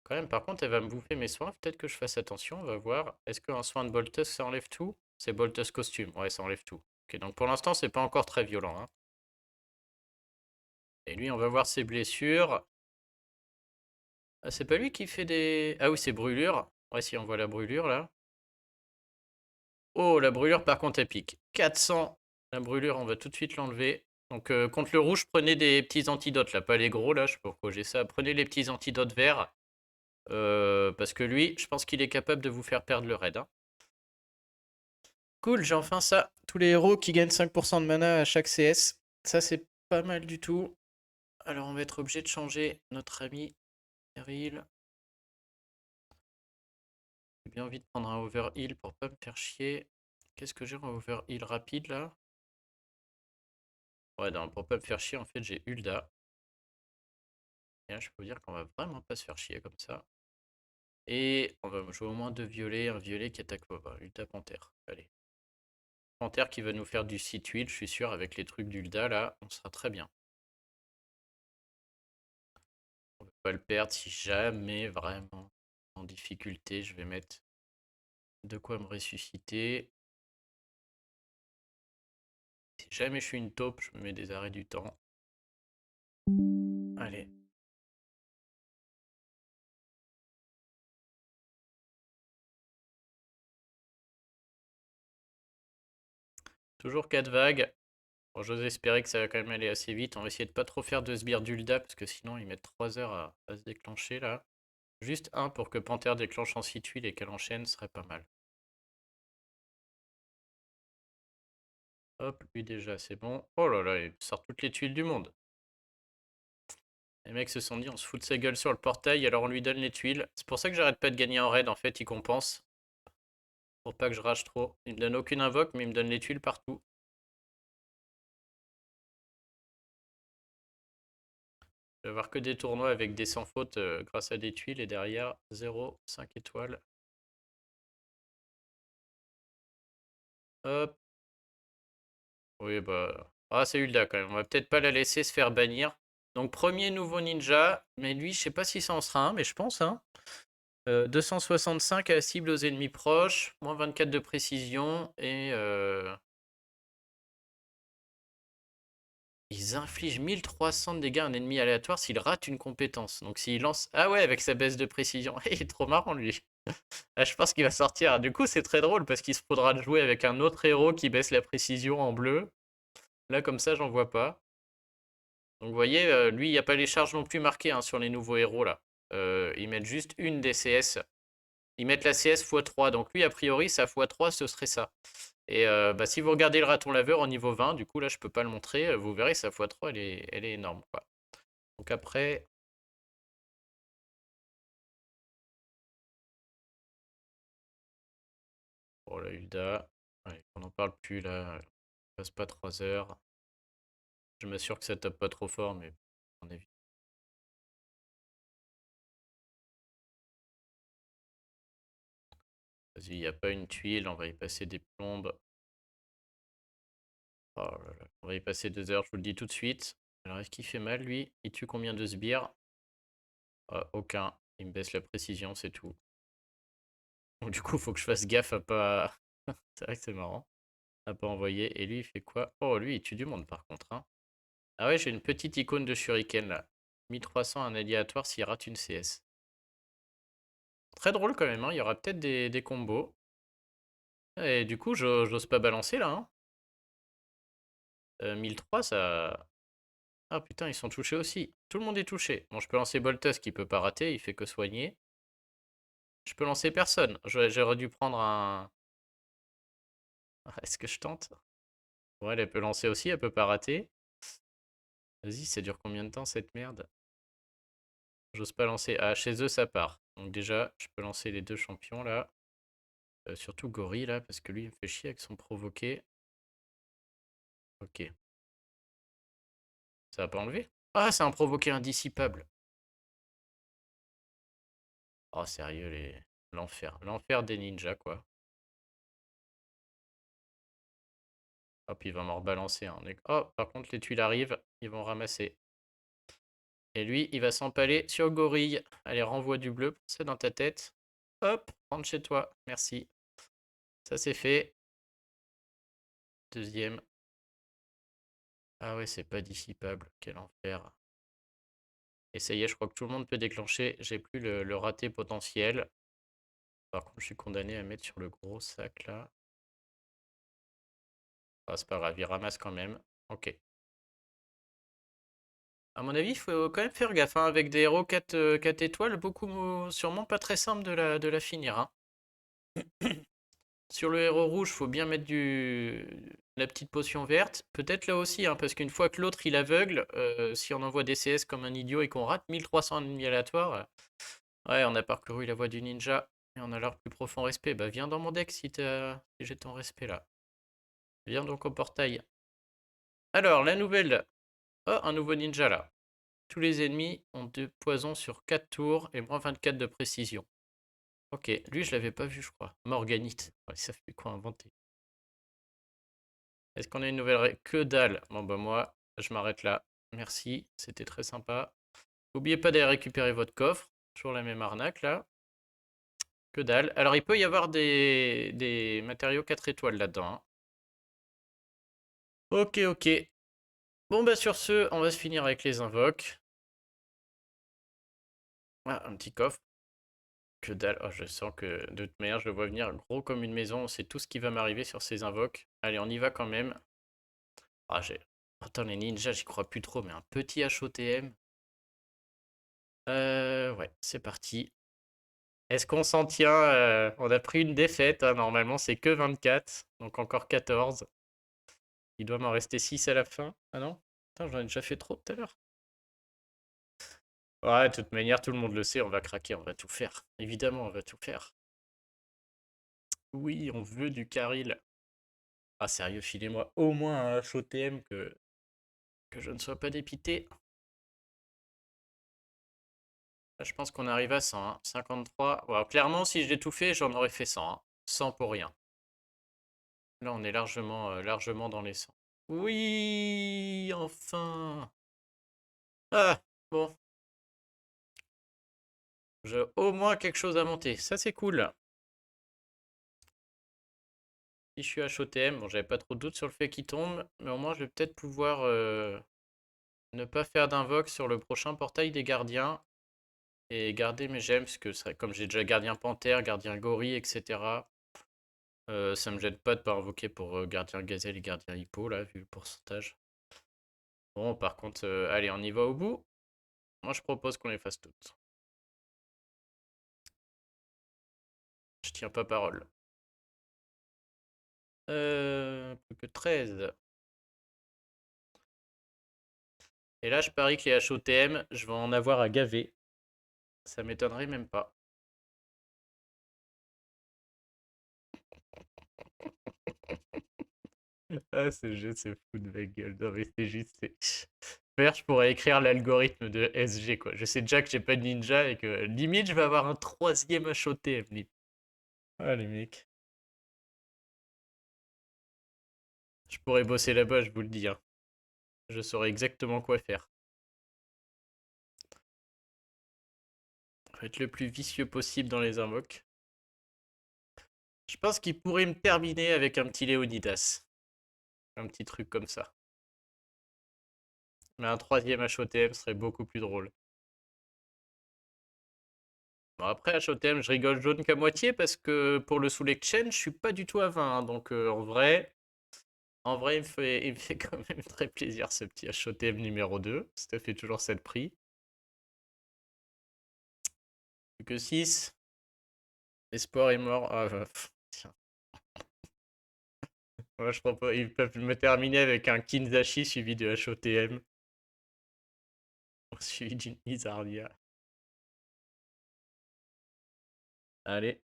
Quand même, par contre, elle va me bouffer mes soins. Peut-être que je fasse attention, on va voir. Est-ce qu'un soin de Boltus, ça enlève tout? C'est Boltus costume. Ouais, ça enlève tout. Ok, donc pour l'instant, c'est pas encore très violent. Hein. Et lui, on va voir ses blessures. Ah, c'est pas lui qui fait des... Ah oui, c'est brûlure. Ouais, si on voit la brûlure, là. Oh, la brûlure par contre elle pique. 400. La brûlure, on va tout de suite l'enlever. Donc contre le rouge, prenez des petits antidotes là, pas les gros là, je sais pas pourquoi j'ai ça. Prenez les petits antidotes verts. Parce que lui, je pense qu'il est capable de vous faire perdre le raid, hein. Cool, j'ai enfin ça. Tous les héros qui gagnent 5% de mana à chaque CS. Ça, c'est pas mal du tout. Alors, on va être obligé de changer notre ami Eril. J'ai bien envie de prendre un overheal pour pas me faire chier. Qu'est-ce que j'ai en overheal rapide là? Ouais, non, pour pas me faire chier, en fait, j'ai Hulda. Et là, je peux vous dire qu'on va vraiment pas se faire chier comme ça. Et on va jouer au moins deux violets, un violet qui attaque Hulda Panthère. Allez. Panthère qui va nous faire du site huile, je suis sûr, avec les trucs d'Hulda là, on sera très bien. On ne peut pas le perdre si jamais vraiment en difficulté, je vais mettre de quoi me ressusciter. Si jamais je suis une taupe, je me mets des arrêts du temps. Allez. Toujours 4 vagues. Bon, j'ose espérer que ça va quand même aller assez vite. On va essayer de pas trop faire de sbires d'Ulda parce que sinon ils mettent 3 heures à se déclencher là. Juste un pour que Panthère déclenche en site huile et qu'elle enchaîne serait pas mal. Hop, lui déjà c'est bon. Oh là là, il sort toutes les tuiles du monde. Les mecs se sont dit on se fout de sa gueule sur le portail alors on lui donne les tuiles. C'est pour ça que j'arrête pas de gagner en raid en fait, il compense. Pour pas que je rage trop. Il me donne aucune invoque mais il me donne les tuiles partout. Je vais avoir que des tournois avec des sans faute grâce à des tuiles et derrière 0, 5 étoiles. Hop. Oui bah... Ah c'est Hulda quand même, on va peut-être pas la laisser se faire bannir. Donc premier nouveau ninja, mais lui je sais pas si ça en sera un, mais je pense hein. 265 à la cible aux ennemis proches, moins 24 de précision et ils infligent 1300 de dégâts à un ennemi aléatoire s'il rate une compétence. Donc s'il lance... Ah ouais, avec sa baisse de précision. Il est trop marrant lui. Ah, je pense qu'il va sortir. Du coup, c'est très drôle parce qu'il se faudra jouer avec un autre héros qui baisse la précision en bleu. Là, comme ça, j'en vois pas. Donc vous voyez, lui, il n'y a pas les charges non plus marquées hein, sur les nouveaux héros là. Ils mettent juste une des CS. Ils mettent la CS x3. Donc lui, a priori, sa x3, ce serait ça. Et bah, si vous regardez le raton laveur au niveau 20, du coup là je peux pas le montrer, vous verrez sa x3 elle est énorme quoi. Donc après, oh la Hulda, ouais, on n'en parle plus là, on passe pas 3 heures. Je m'assure que ça tape pas trop fort mais on est... Vas-y, il n'y a pas une tuile, on va y passer des plombes. Oh là là, on va y passer 2 heures, je vous le dis tout de suite. Alors est-ce qu'il fait mal lui? Il tue combien de sbires? Aucun, il me baisse la précision, c'est tout. Donc du coup, faut que je fasse gaffe à pas... C'est vrai que c'est marrant. À pas envoyer. Et lui, il fait quoi? Oh, lui, il tue du monde par contre, hein. Ah ouais, j'ai une petite icône de shuriken là. 1300, un aléatoire s'il rate une CS. Très drôle quand même, hein. Il y aura peut-être des combos. Et du coup, j'ose pas balancer là, hein. 1003, ça... Ah putain, ils sont touchés aussi. Tout le monde est touché. Bon, je peux lancer Boltus qui peut pas rater, il fait que soigner. Je peux lancer personne. J'aurais dû prendre un... Est-ce que je tente? Ouais, elle peut lancer aussi, elle peut pas rater. Vas-y, ça dure combien de temps cette merde? J'ose pas lancer. Ah, chez eux, ça part. Donc déjà, je peux lancer les deux champions là. Surtout Gorille là, parce que lui, il me fait chier avec son provoqué. Ok. Ça va pas enlever? Ah, c'est un provoqué indissipable. Oh, sérieux, les... L'enfer. L'enfer des ninjas, quoi. Hop, il va m'en rebalancer un. Oh, par contre, les tuiles arrivent. Ils vont ramasser. Et lui, il va s'empaler sur Gorille. Allez, renvoie du bleu. C'est dans ta tête. Hop, rentre chez toi. Merci. Ça, c'est fait. Deuxième. Ah ouais, c'est pas dissipable. Quel enfer. Et ça y est, je crois que tout le monde peut déclencher. J'ai plus le raté potentiel. Par contre, je suis condamné à mettre sur le gros sac là. Ah, c'est pas grave, il ramasse quand même. Ok. À mon avis, il faut quand même faire gaffe, hein, avec des héros 4 étoiles, sûrement pas très simple de la finir, hein. Sur le héros rouge, faut bien mettre la petite potion verte. Peut-être là aussi, hein, parce qu'une fois que l'autre il aveugle, si on envoie des CS comme un idiot et qu'on rate 1300 ennemis aléatoires, ouais, on a parcouru la voie du ninja et on a leur plus profond respect. Bah viens dans mon deck si j'ai ton respect là. Viens donc au portail. Alors, la nouvelle. Oh, un nouveau ninja là. Tous les ennemis ont 2 poisons sur 4 tours et moins 24 de précision. Ok, lui je l'avais pas vu je crois. Morganite. Ouais, ça fait quoi inventer? Est-ce qu'on a une nouvelle Que dalle. Bon bah moi, je m'arrête là. Merci, c'était très sympa. N'oubliez pas d'aller récupérer votre coffre. Toujours la même arnaque là. Que dalle. Alors il peut y avoir des matériaux 4 étoiles là-dedans, hein. Ok, ok. Bon bah sur ce, on va se finir avec les invoques. Ah, un petit coffre. Que dalle. Oh, je sens que de toute manière, je le vois venir gros comme une maison. C'est tout ce qui va m'arriver sur ces invoques. Allez, on y va quand même. Ah, j'ai. Attends, les ninjas, j'y crois plus trop, mais un petit HOTM. Ouais, c'est parti. Est-ce qu'on s'en tient? On a pris une défaite, hein. Normalement, c'est que 24. Donc encore 14. Il doit m'en rester 6 à la fin. Ah non? Putain, j'en ai déjà fait trop tout à l'heure. Ouais, de toute manière, tout le monde le sait, on va craquer, on va tout faire. Évidemment, on va tout faire. Oui, on veut du Caril. Ah, sérieux, filez-moi au moins un HOTM que je ne sois pas dépité. Là, je pense qu'on arrive à 100, hein. 53. Ouais, clairement, si je l'ai tout fait, j'en aurais fait 100, hein. 100 pour rien. Là, on est largement dans les 100. Oui, enfin. Ah, bon. J'ai au moins quelque chose à monter. Ça, c'est cool. Si je suis HOTM, bon, j'avais pas trop de doute sur le fait qu'il tombe, mais au moins, je vais peut-être pouvoir ne pas faire d'invoque sur le prochain portail des gardiens et garder mes gemmes, parce que comme j'ai déjà gardien panthère, gardien gorille, etc. Ça me gêne pas de pas invoquer pour gardien gazelle et gardien hippo, là, vu le pourcentage. Bon, par contre, allez, on y va au bout. Moi, je propose qu'on les fasse toutes. Je tiens pas parole. Plus que 13. Et là, je parie que les HOTM, je vais en avoir à gaver. Ça m'étonnerait même pas. Ah, ce jeu se fout de ma gueule. Non, mais c'est juste. D'ailleurs, je pourrais écrire l'algorithme de SG, quoi. Je sais déjà que j'ai pas de ninja et que limite, je vais avoir un troisième HOTM. Ah, les mecs. Je pourrais bosser là-bas, je vous le dis, hein. Je saurais exactement quoi faire. Faut être le plus vicieux possible dans les invoques. Je pense qu'il pourrait me terminer avec un petit Léonidas. Un petit truc comme ça. Mais un troisième HOTM serait beaucoup plus drôle. Bon, après, HOTM, je rigole jaune qu'à moitié parce que pour le Soul Chain, je suis pas du tout à 20, hein. Donc en vrai, il me fait quand même très plaisir ce petit HOTM numéro 2. Ça fait toujours 7 prix. Plus que 6. Espoir est mort. Ah, tiens. Moi, je propose, ils peuvent me terminer avec un Kinzashi suivi de HOTM. Suivi d'une Izarnia. Allez.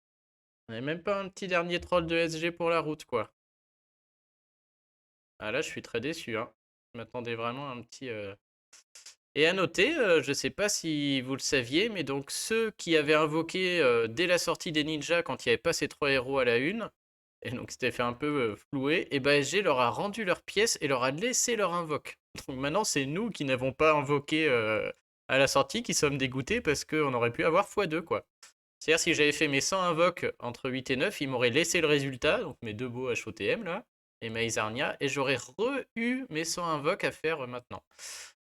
On n'a même pas un petit dernier troll de SG pour la route, quoi. Ah là, je suis très déçu, hein. Je m'attendais vraiment à un petit... Et à noter, je sais pas si vous le saviez, mais donc ceux qui avaient invoqué dès la sortie des ninjas quand il n'y avait pas ces 3 héros à la une, et donc c'était fait un peu flouer, et bah SG leur a rendu leurs pièces et leur a laissé leur invoque. Donc maintenant, c'est nous qui n'avons pas invoqué à la sortie qui sommes dégoûtés parce qu'on aurait pu avoir x2, quoi. C'est-à-dire, si j'avais fait mes 100 invoques entre 8 et 9, ils m'auraient laissé le résultat, donc mes deux beaux HOTM là, et ma Izarnia, et j'aurais re-eu mes 100 invoques à faire maintenant.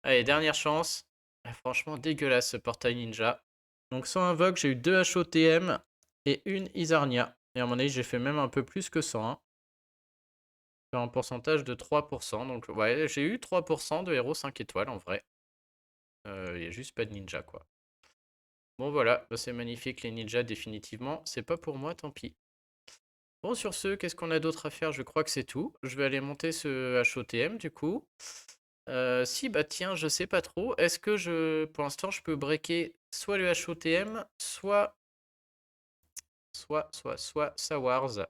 Allez, dernière chance. Ah, franchement, dégueulasse ce portail ninja. Donc, 100 invoques, j'ai eu 2 HOTM et une Izarnia. Et à mon avis, j'ai fait même un peu plus que 100, hein. Fait un pourcentage de 3%. Donc ouais, j'ai eu 3% de héros 5 étoiles en vrai. Il y a juste pas de ninja quoi. Bon voilà, bah, c'est magnifique les ninjas définitivement. C'est pas pour moi, tant pis. Bon sur ce, qu'est-ce qu'on a d'autre à faire? Je crois que c'est tout. Je vais aller monter ce HOTM du coup. Si, bah tiens, je sais pas trop. Est-ce que pour l'instant, je peux breaker soit le HOTM, soit Sawars.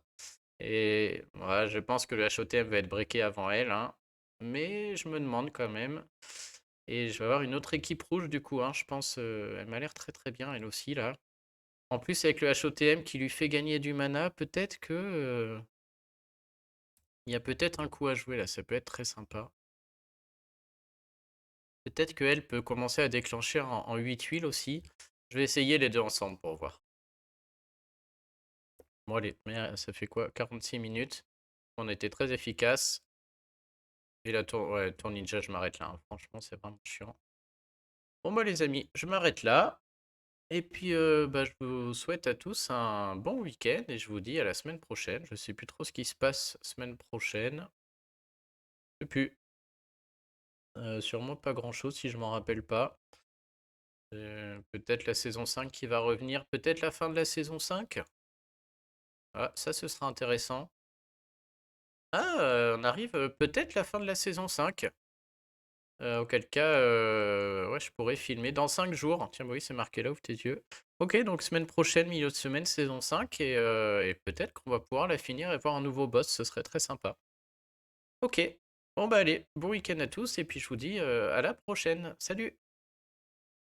Et ouais, je pense que le HOTM va être breaké avant elle, hein. Mais je me demande quand même. Et je vais avoir une autre équipe rouge du coup, hein. Je pense, elle m'a l'air très très bien elle aussi là. En plus avec le HOTM qui lui fait gagner du mana, peut-être que il y a peut-être un coup à jouer là. Ça peut être très sympa. Peut-être qu'elle peut commencer à déclencher en 8 huiles aussi. Je vais essayer les deux ensemble pour voir. Bon allez, mais ça fait quoi? 46 minutes. On était très efficace. Et la tour, ouais, tour ninja, je m'arrête là, hein. Franchement, c'est vraiment chiant. Bon bah les amis, je m'arrête là. Et puis bah, je vous souhaite à tous un bon week-end et je vous dis à la semaine prochaine. Je sais plus trop ce qui se passe semaine prochaine. Je sais plus. Sûrement pas grand-chose si je m'en rappelle pas. Peut-être la saison 5 qui va revenir. Peut-être la fin de la saison 5. Ah, ça ce sera intéressant. Ah, on arrive peut-être la fin de la saison 5. Auquel cas, ouais, je pourrais filmer dans 5 jours. Tiens, bah oui, c'est marqué là, ouvre tes yeux. Ok, donc semaine prochaine, milieu de semaine, saison 5, et peut-être qu'on va pouvoir la finir et voir un nouveau boss, ce serait très sympa. Ok, bon bah allez, bon week-end à tous, et puis je vous dis à la prochaine. Salut!